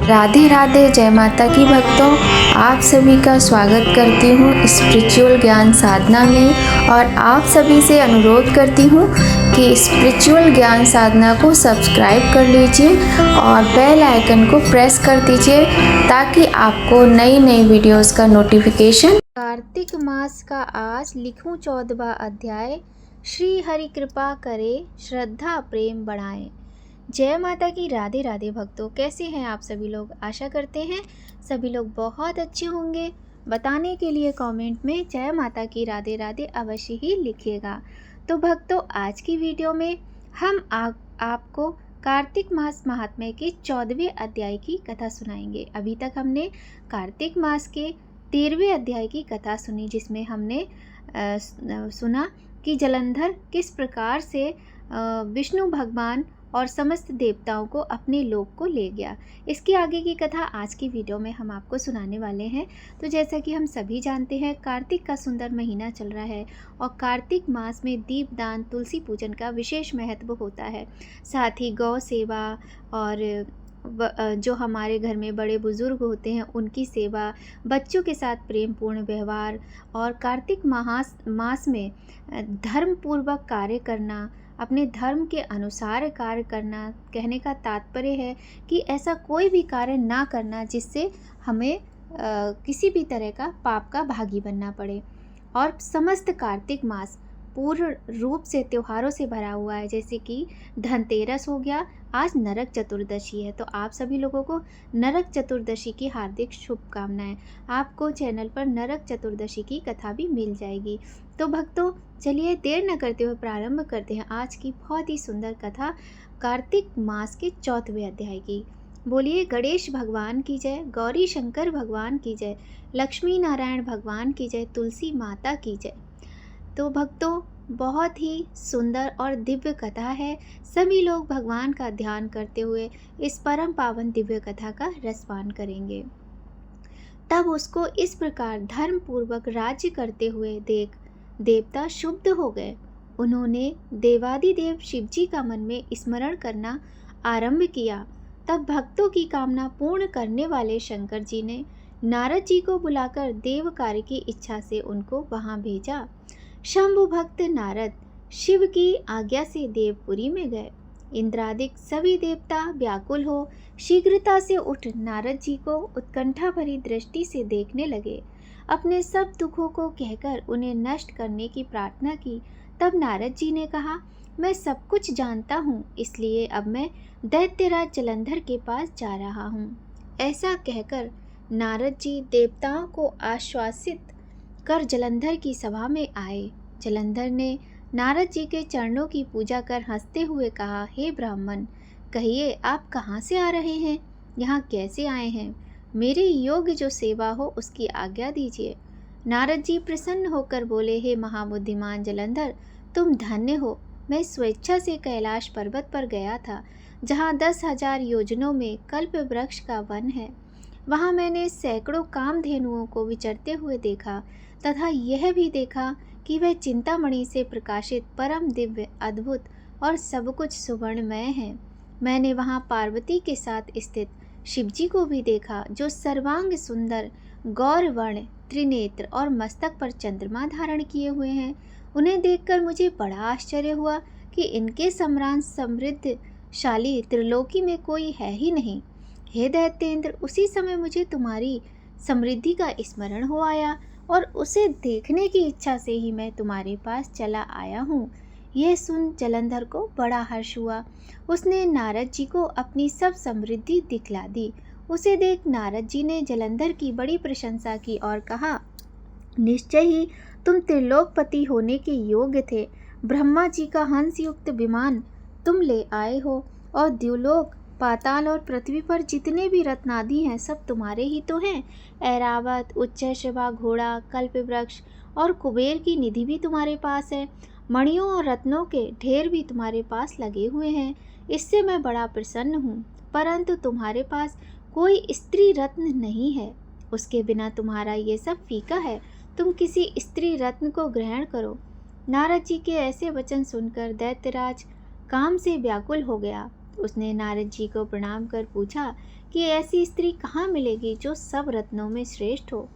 राधे राधे, जय माता की भक्तों। आप सभी का स्वागत करती हूँ स्पिरिचुअल ज्ञान साधना में और आप सभी से अनुरोध करती हूँ कि स्पिरिचुअल ज्ञान साधना को सब्सक्राइब कर लीजिए और बेल आइकन को प्रेस कर दीजिए ताकि आपको नई नई वीडियोस का नोटिफिकेशन। कार्तिक मास का आज लिखूं 14वां अध्याय। श्री हरि कृपा करे, श्रद्धा प्रेम बढ़ाएं। जय माता की। राधे राधे भक्तों, कैसे हैं आप सभी लोग। आशा करते हैं सभी लोग बहुत अच्छे होंगे। बताने के लिए कमेंट में जय माता की राधे राधे अवश्य ही लिखिएगा। तो भक्तों, आज की वीडियो में हम आपको कार्तिक मास महात्म्य के 14वें अध्याय की कथा सुनाएंगे। अभी तक हमने कार्तिक मास के 13वें अध्याय की कथा सुनी, जिसमें हमने सुना कि जलंधर किस प्रकार से विष्णु भगवान और समस्त देवताओं को अपने लोक को ले गया। इसकी आगे की कथा आज की वीडियो में हम आपको सुनाने वाले हैं। तो जैसा कि हम सभी जानते हैं, कार्तिक का सुंदर महीना चल रहा है और कार्तिक मास में दीपदान, तुलसी पूजन का विशेष महत्व होता है। साथ ही गौ सेवा और जो हमारे घर में बड़े बुजुर्ग होते हैं उनकी सेवा, बच्चों के साथ प्रेम पूर्ण व्यवहार और कार्तिक मास में धर्मपूर्वक कार्य करना, अपने धर्म के अनुसार कार्य करना। कहने का तात्पर्य है कि ऐसा कोई भी कार्य ना करना जिससे हमें किसी भी तरह का पाप का भागी बनना पड़े। और समस्त कार्तिक मास पूर्ण रूप से त्योहारों से भरा हुआ है, जैसे कि धनतेरस हो गया, आज नरक चतुर्दशी है। तो आप सभी लोगों को नरक चतुर्दशी की हार्दिक शुभकामनाएं। आपको चैनल पर नरक चतुर्दशी की कथा भी मिल जाएगी। तो भक्तों, चलिए देर न करते हुए प्रारंभ करते हैं आज की बहुत ही सुंदर कथा, कार्तिक मास के 14वें अध्याय की। बोलिए गणेश भगवान की जय, गौरी शंकर भगवान की जय, लक्ष्मी नारायण भगवान की जय, तुलसी माता की जय। तो भक्तों, बहुत ही सुंदर और दिव्य कथा है। सभी लोग भगवान का ध्यान करते हुए इस परम पावन दिव्य कथा का रसपान करेंगे। तब उसको इस प्रकार धर्म पूर्वक राज्य करते हुए देख देवता शुद्ध हो गए। उन्होंने देवादिदेव शिवजी का मन में स्मरण करना आरंभ किया। तब भक्तों की कामना पूर्ण करने वाले शंकर जी ने नारद जी को बुलाकर देव कार्य की इच्छा से उनको वहां भेजा। शंभु भक्त नारद शिव की आज्ञा से देवपुरी में गए। इंद्रादिक सभी देवता व्याकुल हो शीघ्रता से उठ नारद जी को उत्कंठा भरी दृष्टि से देखने लगे। अपने सब दुखों को कहकर उन्हें नष्ट करने की प्रार्थना की। तब नारद जी ने कहा, मैं सब कुछ जानता हूँ, इसलिए अब मैं दैत्यराज जलंधर के पास जा रहा हूँ। ऐसा कहकर नारद जी देवताओं को आश्वासित कर जलंधर की सभा में आए। जलंधर ने नारद जी के चरणों की पूजा कर हंसते हुए कहा, हे ब्राह्मण, कहिए आप कहाँ से आ रहे हैं, यहाँ कैसे आए हैं। मेरे योग्य जो सेवा हो उसकी आज्ञा दीजिए। नारद जी प्रसन्न होकर बोले, हे महाबुद्धिमान जलंधर, तुम धन्य हो। मैं स्वेच्छा से कैलाश पर्वत पर गया था, जहाँ 10,000 योजनों में कल्प वृक्ष का वन है। वहाँ मैंने सैकड़ों कामधेनुओं को विचरते हुए देखा तथा यह भी देखा कि वह चिंतामणि से प्रकाशित परम दिव्य, अद्भुत और सब कुछ सुवर्णमय है। मैंने वहाँ पार्वती के साथ स्थित शिवजी को भी देखा, जो सर्वांग सुंदर, गौरवर्ण, त्रिनेत्र और मस्तक पर चंद्रमा धारण किए हुए हैं। उन्हें देखकर मुझे बड़ा आश्चर्य हुआ कि इनके समान समृद्धशाली त्रिलोकी में कोई है ही नहीं। हे दैत्येंद्र, उसी समय मुझे तुम्हारी समृद्धि का स्मरण हो आया और उसे देखने की इच्छा से ही मैं तुम्हारे पास चला आया हूँ। यह सुन जलंधर को बड़ा हर्ष हुआ। उसने नारद जी को अपनी सब समृद्धि दिखला दी। उसे देख नारद जी ने जलंधर की बड़ी प्रशंसा की और कहा, निश्चय ही तुम त्रिलोकपति होने के योग्य थे। ब्रह्मा जी का हंस युक्त विमान तुम ले आए हो और द्युलोक, पाताल और पृथ्वी पर जितने भी रत्नादि हैं सब तुम्हारे ही तो हैं। ऐरावत, उच्चैश्रवा घोड़ा, कल्प वृक्ष और कुबेर की निधि भी तुम्हारे पास है। मणियों और रत्नों के ढेर भी तुम्हारे पास लगे हुए हैं। इससे मैं बड़ा प्रसन्न हूँ, परंतु तुम्हारे पास कोई स्त्री रत्न नहीं है। उसके बिना तुम्हारा ये सब फीका है। तुम किसी स्त्री रत्न को ग्रहण करो। नारद जी के ऐसे वचन सुनकर दैत्यराज काम से व्याकुल हो गया। उसने नारद जी को प्रणाम कर पूछा कि ऐसी स्त्री कहाँ मिलेगी जो सब रत्नों में श्रेष्ठ हो।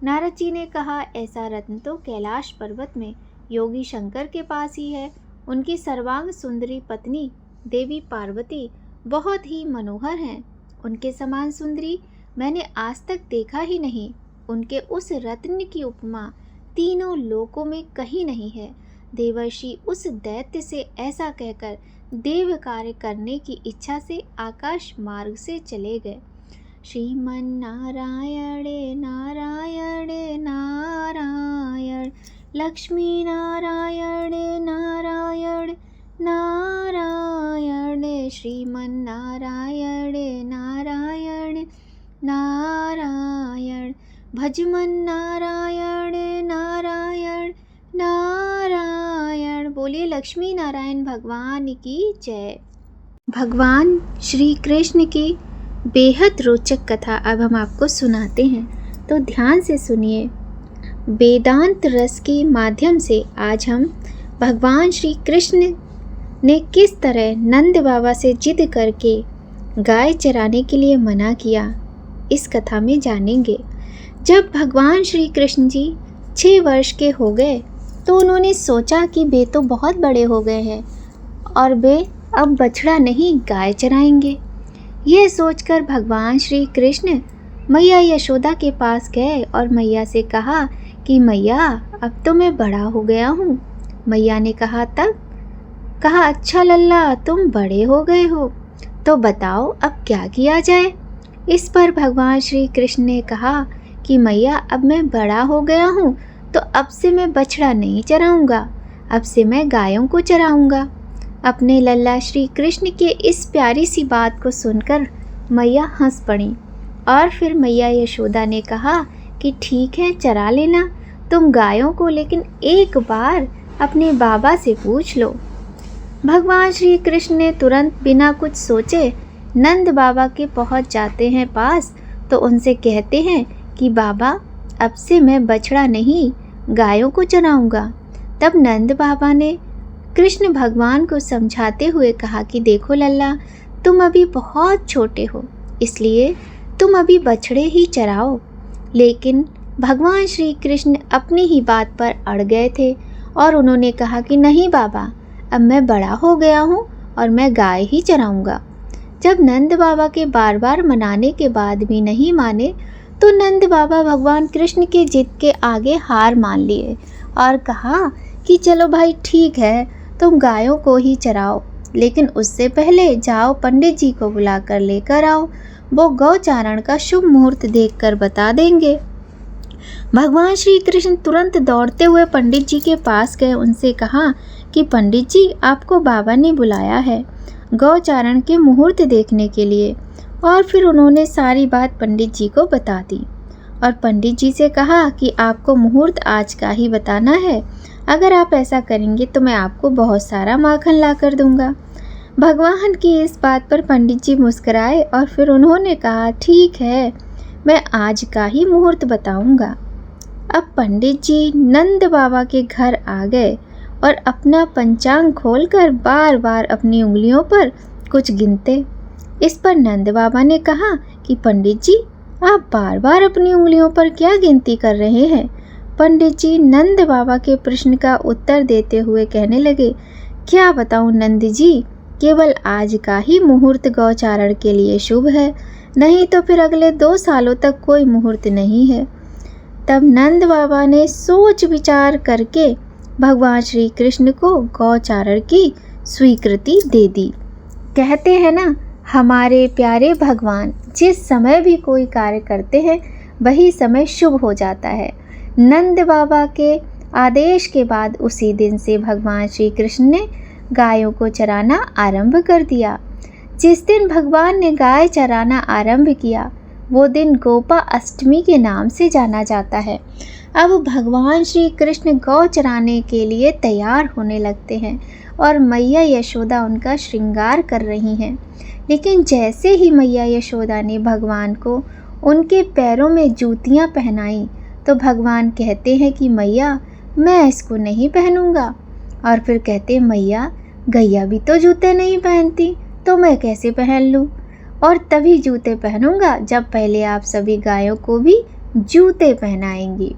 नारद जी ने कहा, ऐसा रत्न तो कैलाश पर्वत में योगी शंकर के पास ही है। उनकी सर्वांग सुंदरी पत्नी देवी पार्वती बहुत ही मनोहर हैं। उनके समान सुंदरी मैंने आज तक देखा ही नहीं। उनके उस रत्न की उपमा तीनों लोकों में कहीं नहीं है। देवर्षि उस दैत्य से ऐसा कहकर देव कार्य करने की इच्छा से आकाश मार्ग से चले गए। श्रीमन नारायण नारायण नारायण, लक्ष्मी नारायण नारायण नारायण, श्रीमन नारायण नारायण नारायण, भजमन नारायण नारायण नारायण। बोलिए लक्ष्मी नारायण भगवान की जय। भगवान श्री कृष्ण की बेहद रोचक कथा अब हम आपको सुनाते हैं, तो ध्यान से सुनिए। वेदांत रस के माध्यम से आज हम भगवान श्री कृष्ण ने किस तरह नंद बाबा से जिद करके गाय चराने के लिए मना किया, इस कथा में जानेंगे। जब भगवान श्री कृष्ण जी 6 वर्ष के हो गए तो उन्होंने सोचा कि वे तो बहुत बड़े हो गए हैं और वे अब बछड़ा नहीं गाय चराएंगे। यह सोचकर भगवान श्री कृष्ण मैया यशोदा के पास गए और मैया से कहा कि मैया अब तो मैं बड़ा हो गया हूँ। मैया ने कहा अच्छा लल्ला, तुम बड़े हो गए हो तो बताओ अब क्या किया जाए। इस पर भगवान श्री कृष्ण ने कहा कि मैया अब मैं बड़ा हो गया हूँ तो अब से मैं बछड़ा नहीं चराऊँगा, अब से मैं गायों को चराऊँगा। अपने लल्ला श्री कृष्ण के इस प्यारी सी बात को सुनकर मैया हंस पड़ी और फिर मैया यशोदा ने कहा कि ठीक है चरा लेना तुम गायों को, लेकिन एक बार अपने बाबा से पूछ लो। भगवान श्री कृष्ण ने तुरंत बिना कुछ सोचे नंद बाबा के पहुंच जाते हैं पास, तो उनसे कहते हैं कि बाबा अब से मैं बछड़ा नहीं गायों को चराऊंगा। तब नंद बाबा ने कृष्ण भगवान को समझाते हुए कहा कि देखो लल्ला, तुम अभी बहुत छोटे हो इसलिए तुम अभी बछड़े ही चराओ। लेकिन भगवान श्री कृष्ण अपनी ही बात पर अड़ गए थे और उन्होंने कहा कि नहीं बाबा, अब मैं बड़ा हो गया हूँ और मैं गाय ही चराऊंगा। जब नंद बाबा के बार बार मनाने के बाद भी नहीं माने तो नंद बाबा भगवान कृष्ण के जिद के आगे हार मान लिए और कहा कि चलो भाई ठीक है, तुम गायों को ही चराओ, लेकिन उससे पहले जाओ पंडित जी को बुलाकर लेकर आओ, वो गौचारण का शुभ मुहूर्त देखकर बता देंगे। भगवान श्री कृष्ण तुरंत दौड़ते हुए पंडित जी के पास गए। उनसे कहा कि पंडित जी, आपको बाबा ने बुलाया है गौचारण के मुहूर्त देखने के लिए। और फिर उन्होंने सारी बात पंडित जी को बता दी और पंडित जी से कहा कि आपको मुहूर्त आज का ही बताना है, अगर आप ऐसा करेंगे तो मैं आपको बहुत सारा माखन ला कर दूंगा। भगवान की इस बात पर पंडित जी मुस्कुराए और फिर उन्होंने कहा ठीक है, मैं आज का ही मुहूर्त बताऊंगा। अब पंडित जी नंद बाबा के घर आ गए और अपना पंचांग खोलकर बार बार अपनी उंगलियों पर कुछ गिनते। इस पर नंद बाबा ने कहा कि पंडित जी, आप बार बार अपनी उंगलियों पर क्या गिनती कर रहे हैं। पंडित जी नंद बाबा के प्रश्न का उत्तर देते हुए कहने लगे, क्या बताऊं नंद जी, केवल आज का ही मुहूर्त गौचारण के लिए शुभ है, नहीं तो फिर अगले 2 सालों तक कोई मुहूर्त नहीं है। तब नंद बाबा ने सोच विचार करके भगवान श्री कृष्ण को गौचारण की स्वीकृति दे दी। कहते हैं ना, हमारे प्यारे भगवान जिस समय भी कोई कार्य करते हैं वही समय शुभ हो जाता है। नंद बाबा के आदेश के बाद उसी दिन से भगवान श्री कृष्ण ने गायों को चराना आरंभ कर दिया। जिस दिन भगवान ने गाय चराना आरंभ किया वो दिन गोपा अष्टमी के नाम से जाना जाता है। अब भगवान श्री कृष्ण गौ चराने के लिए तैयार होने लगते हैं और मैया यशोदा उनका श्रृंगार कर रही हैं। लेकिन जैसे ही मैया यशोदा ने भगवान को उनके पैरों में जूतियां पहनाई तो भगवान कहते हैं कि मैया, मैं इसको नहीं पहनूंगा। और फिर कहते, मैया, गैया भी तो जूते नहीं पहनती, तो मैं कैसे पहन लूँ? और तभी जूते पहनूंगा जब पहले आप सभी गायों को भी जूते पहनाएंगी।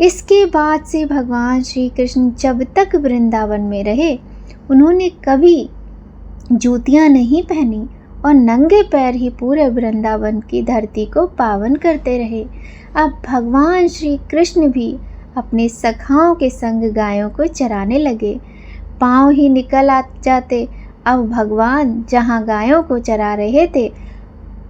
इसके बाद से भगवान श्री कृष्ण जब तक वृंदावन में रहे, उन्होंने कभी जूतियाँ नहीं पहनी और नंगे पैर ही पूरे वृंदावन की धरती को पावन करते रहे। अब भगवान श्री कृष्ण भी अपने सखाओं के संग गायों को चराने लगे। पाँव ही निकल जाते। अब भगवान जहाँ गायों को चरा रहे थे,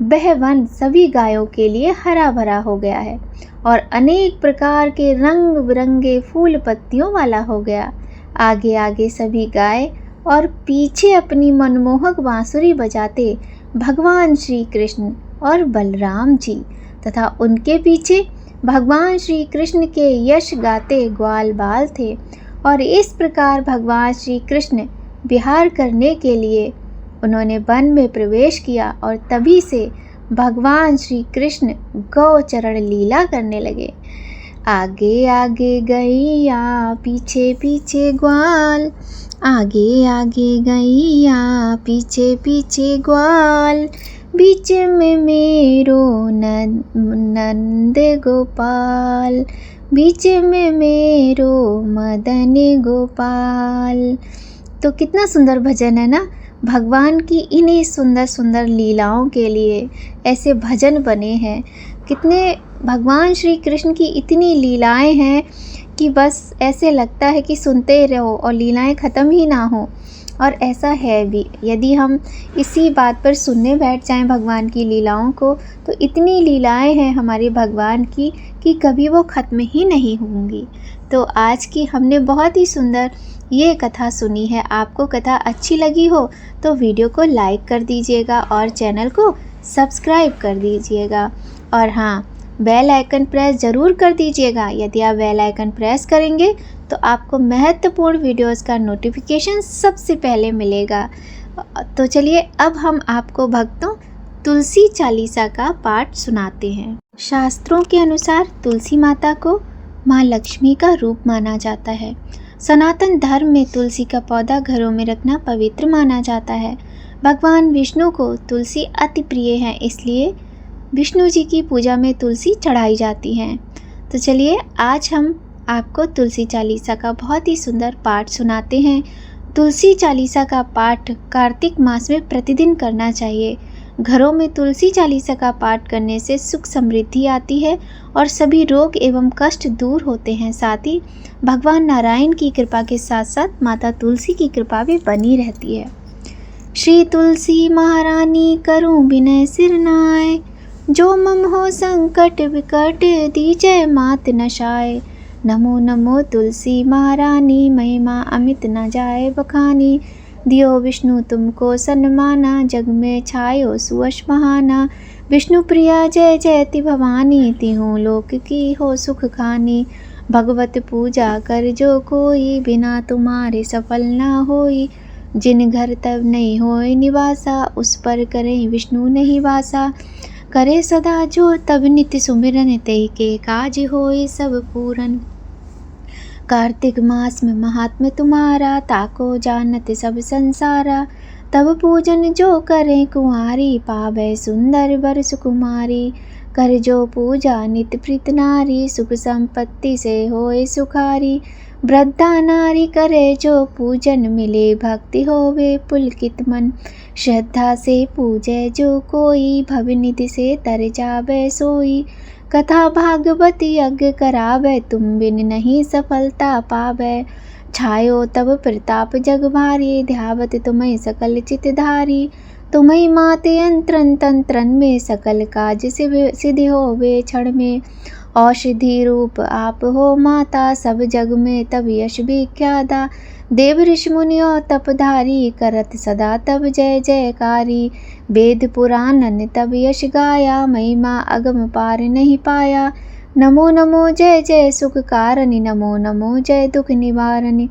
वह वन सभी गायों के लिए हरा भरा हो गया है और अनेक प्रकार के रंग बिरंगे फूल पत्तियों वाला हो गया। आगे आगे सभी गाय और पीछे अपनी मनमोहक बांसुरी बजाते भगवान श्री कृष्ण और बलराम जी, तथा उनके पीछे भगवान श्री कृष्ण के यश गाते ग्वाल बाल थे। और इस प्रकार भगवान श्री कृष्ण विहार करने के लिए उन्होंने वन में प्रवेश किया और तभी से भगवान श्री कृष्ण गौचरण लीला करने लगे। आगे आगे गैया पीछे पीछे ग्वाल, आगे आगे गैया पीछे पीछे ग्वाल, बीच में मेरो नंद गोपाल, बीच में मेरो मदन गोपाल। तो कितना सुंदर भजन है ना। भगवान की इन्हीं सुंदर सुंदर लीलाओं के लिए ऐसे भजन बने हैं। कितने भगवान श्री कृष्ण की इतनी लीलाएं हैं कि बस ऐसे लगता है कि सुनते रहो और लीलाएं ख़त्म ही ना हो। और ऐसा है भी, यदि हम इसी बात पर सुनने बैठ जाएं भगवान की लीलाओं को, तो इतनी लीलाएं हैं हमारे भगवान की कि कभी वो ख़त्म ही नहीं होंगी। तो आज की हमने बहुत ही सुंदर ये कथा सुनी है। आपको कथा अच्छी लगी हो तो वीडियो को लाइक कर दीजिएगा और चैनल को सब्सक्राइब कर दीजिएगा। और हाँ, बेल आइकन प्रेस ज़रूर कर दीजिएगा। यदि आप बेल आइकन प्रेस करेंगे तो आपको महत्वपूर्ण वीडियोस का नोटिफिकेशन सबसे पहले मिलेगा। तो चलिए अब हम आपको भक्तों तुलसी चालीसा का पाठ सुनाते हैं। शास्त्रों के अनुसार तुलसी माता को माँ लक्ष्मी का रूप माना जाता है। सनातन धर्म में तुलसी का पौधा घरों में रखना पवित्र माना जाता है। भगवान विष्णु को तुलसी अति प्रिय है, इसलिए विष्णु जी की पूजा में तुलसी चढ़ाई जाती हैं। तो चलिए आज हम आपको तुलसी चालीसा का बहुत ही सुंदर पाठ सुनाते हैं। तुलसी चालीसा का पाठ कार्तिक मास में प्रतिदिन करना चाहिए। घरों में तुलसी चालीसा का पाठ करने से सुख समृद्धि आती है और सभी रोग एवं कष्ट दूर होते हैं। साथ ही भगवान नारायण की कृपा के साथ साथ माता तुलसी की कृपा भी बनी रहती है। श्री तुलसी महारानी करूं विनय सिर नाय, जो मम हो संकट विकट दीजय मात नशाय। नमो नमो तुलसी महारानी, महिमा अमित न जाए बखानी। दियो विष्णु तुमको सन्माना, जग में छायो सुवश बहाना। विष्णु प्रिया जय जयति भवानी, तिहु लोक की हो सुख खानी। भगवत पूजा कर जो कोई, बिना तुम्हारे सफल ना होई। जिन घर तब नहीं होए निवासा, उस पर करें विष्णु नहीं वासा। करे सदा जो तब नित्य सुमिरन, ते के काज होए सब पूरन। कार्तिक मास में महात्म्य तुम्हारा, ताको जानत सब संसारा। तब पूजन जो करें कुंवारी, पावे सुंदर वर सुकुमारी। कर जो पूजा नित्य प्रीत नारी, सुख संपत्ति से होए सुखारी। वृद्धा नारी करे जो पूजन, मिले भक्ति होवे पुलकित मन। श्रद्धा से पूजे जो कोई, भवनिधि से तर जावे सोई। कथा भागवत यज्ञ करावे, तुम बिन नहीं सफलता पावे। छायो तब प्रताप जग भारी, ध्यावत तुम्हें सकल चितधारी। तुम्हें माते यंत्रन तंत्रन में, सकल काज सिद्धि होवे क्षण में। औषधि रूप आप हो माता, सब जग में तब यश विख्याता। देव ऋषि मुनियो तपधारी, करत सदा तब जय जयकारी। वेद पुराणन तब यश गाया, महिमा अगम पार नहीं पाया। नमो नमो जय जय सुख कारणी, नमो नमो जय दुख निवारणी।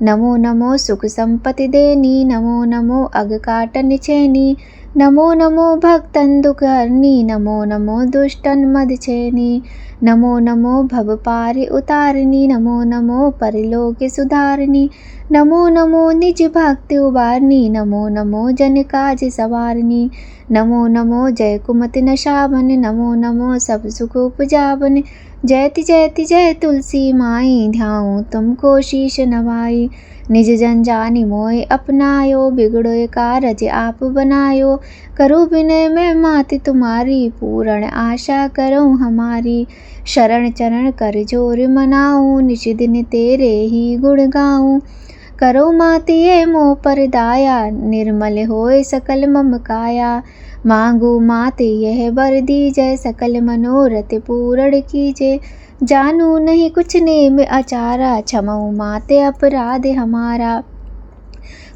नमो नमो सुख संपत्ति देनी, नमो नमो अग काटन छेनी। नमो नमो भक्तन दुखहरणी, नमो नमो दुष्टन मदछेनी, नमो नमो भव पार उतारनी, नमो नमो परलोक सुधारनी, नमो नमो निज भक्त उबारनी, नमो नमो जन काज सवारनी, नमो नमो जय कुमति नशावन, नमो नमो सब सुख उपजावन, जयति जयति जय तुलसी माई, ध्याऊँ तुमको शीश नवाई, निज जन जानि मोय अपनायो, बिगड़ोय कारज आप बनायो, करो विनय में माति तुम्हारी, पूर्ण आशा करो हमारी, शरण चरण कर जोर मनाऊँ, निज दिन तेरे ही गुण गाऊँ, करो माति ये मोह पर दाया, निर्मल होय सकल मम काया, मांगू माते यह वर दीजय, सकल मनोरथ पूर्ण कीजय, जानू नहीं कुछ नेम आचारा, क्षमऊ माते अपराध हमारा,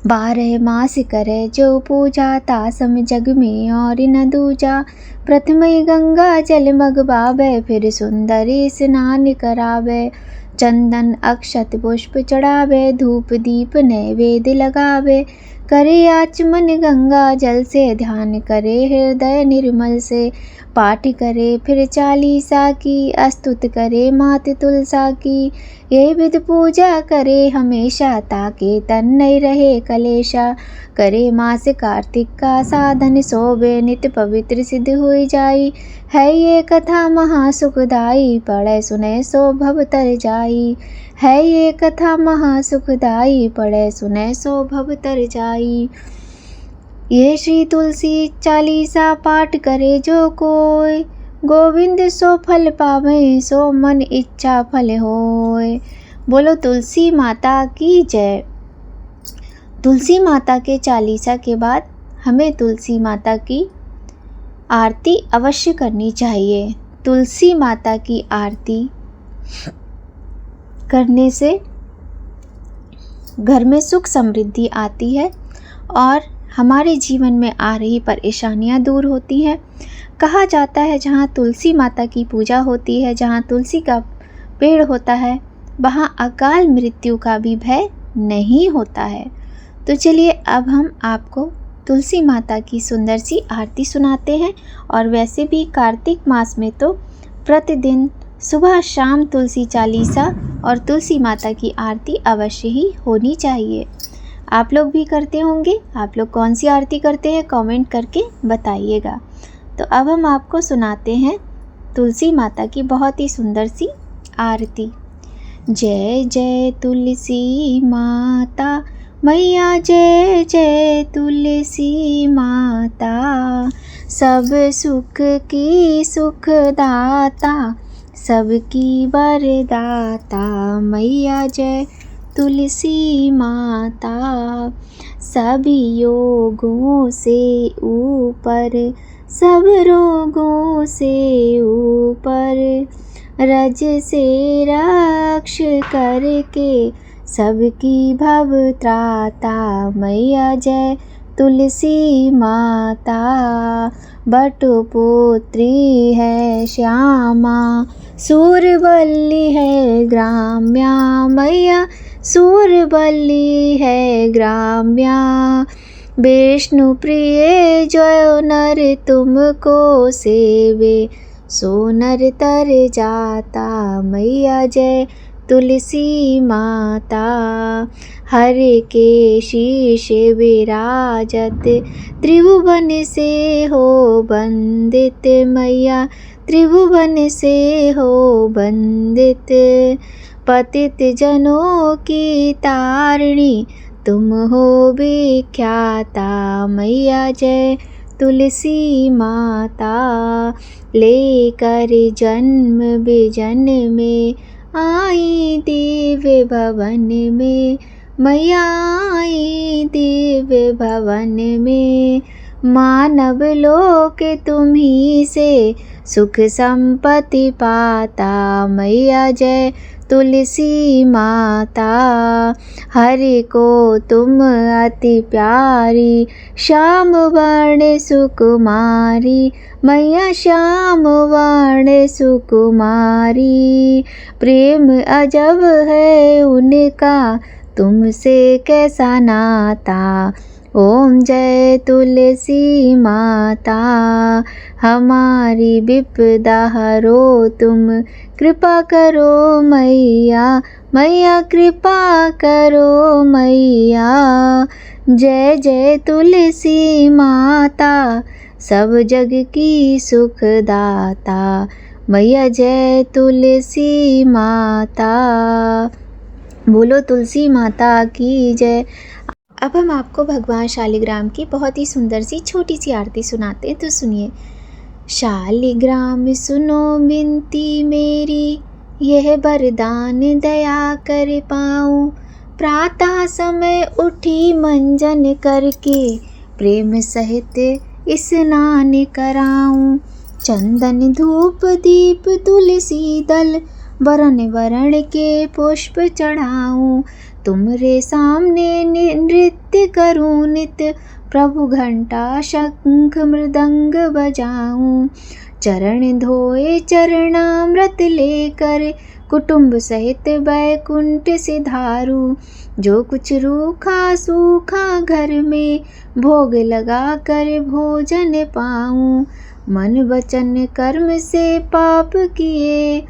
12 मास करे जो पूजा, तासम जग में और न दूजा, प्रथमई गंगा जल मगवावे, फिर सुंदरी स्नान करावे, चंदन अक्षत पुष्प चढ़ावे, धूप दीप नैवेद्य लगावे, करे आचमन गंगा जल से, ध्यान करे हृदय निर्मल से, पाठ करे फिर चालीसा की, अस्तुत करे मात तुलसा की, ये विध पूजा करे हमेशा, ताके तन नहीं रहे कलेशा, करे मास कार्तिक का साधन, सोबे नित पवित्र सिद्ध हुई जाई, है ये कथा महासुखदाई, पढ़े सुने सो भव तर जाई, है ये कथा महासुखदाई, पढ़े सुने सो भव तर जाई, ये श्री तुलसी चालीसा पाठ करे जो कोय, गोविंद सो फल पावे, सो मन इच्छा फल होय। बोलो तुलसी माता की जय। तुलसी माता के चालीसा के बाद हमें तुलसी माता की आरती अवश्य करनी चाहिए। तुलसी माता की आरती करने से घर में सुख समृद्धि आती है और हमारे जीवन में आ रही परेशानियां दूर होती हैं। कहा जाता है जहाँ तुलसी माता की पूजा होती है, जहाँ तुलसी का पेड़ होता है, वहाँ अकाल मृत्यु का भी भय नहीं होता है। तो चलिए अब हम आपको तुलसी माता की सुंदर सी आरती सुनाते हैं। और वैसे भी कार्तिक मास में तो प्रतिदिन सुबह शाम तुलसी चालीसा और तुलसी माता की आरती अवश्य ही होनी चाहिए। आप लोग भी करते होंगे। आप लोग कौन सी आरती करते हैं कमेंट करके बताइएगा। तो अब हम आपको सुनाते हैं तुलसी माता की बहुत ही सुंदर सी आरती। जय जय तुलसी माता मैया, जय जय तुलसी माता, सब सुख की सुखदाता, सबकी वरदाता, मैया जय तुलसी माता। सभी योगों से ऊपर, सब रोगों से ऊपर, रज से रक्ष करके सबकी भव त्राता, मैया जय तुलसी माता। बटपुत्री है श्यामा, सूरवल्ली है ग्राम्या, मैया सूरवल्ली है ग्राम्या। विष्णु प्रिय जो नर तुमको सेवे, सो नर तर जाता, मैया जय तुलसी माता। हर के शीश विराजत, त्रिभुवन से हो बंदित, मैया त्रिभुवन से हो बंदित। पतित जनों की तारिणी, तुम हो विख्याता, मैया जय तुलसी माता। लेकर जन्म विजन में आई दिव्य भवन में, मैया आई दिव्य भवन में। मानव लोक तुम्ही से सुख संपत्ति पाता, मैया जय तुलसी माता। हरि को तुम अति प्यारी, श्याम वर्ण सुकुमारी, मैया श्याम वर्ण सुकुमारी। प्रेम अजब है उनका तुमसे कैसा नाता, ओम जय तुलसी माता, हमारी विपदा हरो तुम, कृपा करो मैया, मैया कृपा करो मैया। जय जय तुलसी माता, सब जग की सुखदाता, मैया जय तुलसी माता। बोलो तुलसी माता की जय। अब हम आपको भगवान शालिग्राम की बहुत ही सुंदर सी छोटी सी आरती सुनाते हैं, तो सुनिए। शालिग्राम सुनो बिनती मेरी, यह वरदान दया कर पाऊँ। प्रातः समय उठी मंजन करके, प्रेम सहित स्नान कराऊँ। चंदन धूप दीप तुलसी दल, वरण वरण के पुष्प चढ़ाऊँ। तुमरे सामने नृत्य करूँ नित, प्रभु घंटा शंख मृदंग बजाऊँ। चरण धोए चरणामृत लेकर, कुटुंब सहित बैकुंठ सिधारूँ। जो कुछ रूखा सूखा घर में, भोग लगा कर भोजन पाऊँ। मन वचन कर्म से पाप किए,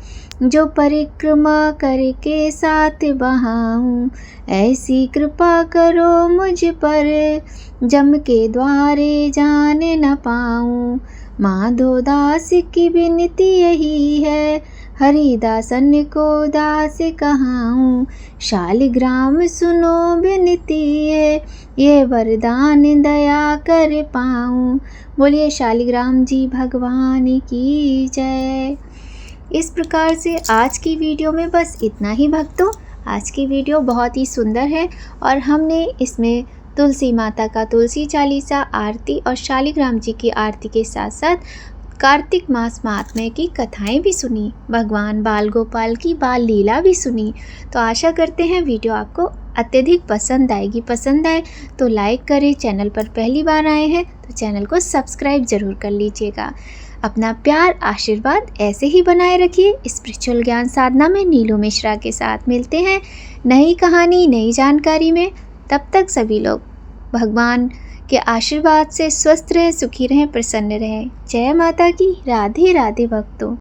जो परिक्रमा करके साथ बहाऊँ। ऐसी कृपा करो मुझ पर, जम के द्वारे जाने न पाऊँ। माधो दास की विनती यही है, हरिदासन को दास कहाऊँ। शालिग्राम सुनो विनती है, ये वरदान दया कर पाऊँ। बोलिए शालिग्राम जी भगवान की जय। इस प्रकार से आज की वीडियो में बस इतना ही भक्तों। आज की वीडियो बहुत ही सुंदर है और हमने इसमें तुलसी माता का तुलसी चालीसा आरती और शालिग्राम जी की आरती के साथ साथ कार्तिक मास महात्म्य की कथाएं भी सुनी, भगवान बाल गोपाल की बाल लीला भी सुनी। तो आशा करते हैं वीडियो आपको अत्यधिक पसंद आएगी। पसंद आए तो लाइक करें, चैनल पर पहली बार आए हैं तो चैनल को सब्सक्राइब ज़रूर कर लीजिएगा। अपना प्यार आशीर्वाद ऐसे ही बनाए रखिए। स्पिरिचुअल ज्ञान साधना में नीलू मिश्रा के साथ मिलते हैं नई कहानी नई जानकारी में। तब तक सभी लोग भगवान के आशीर्वाद से स्वस्थ रहें, सुखी रहें, प्रसन्न रहें। जय माता की। राधे राधे भक्तों।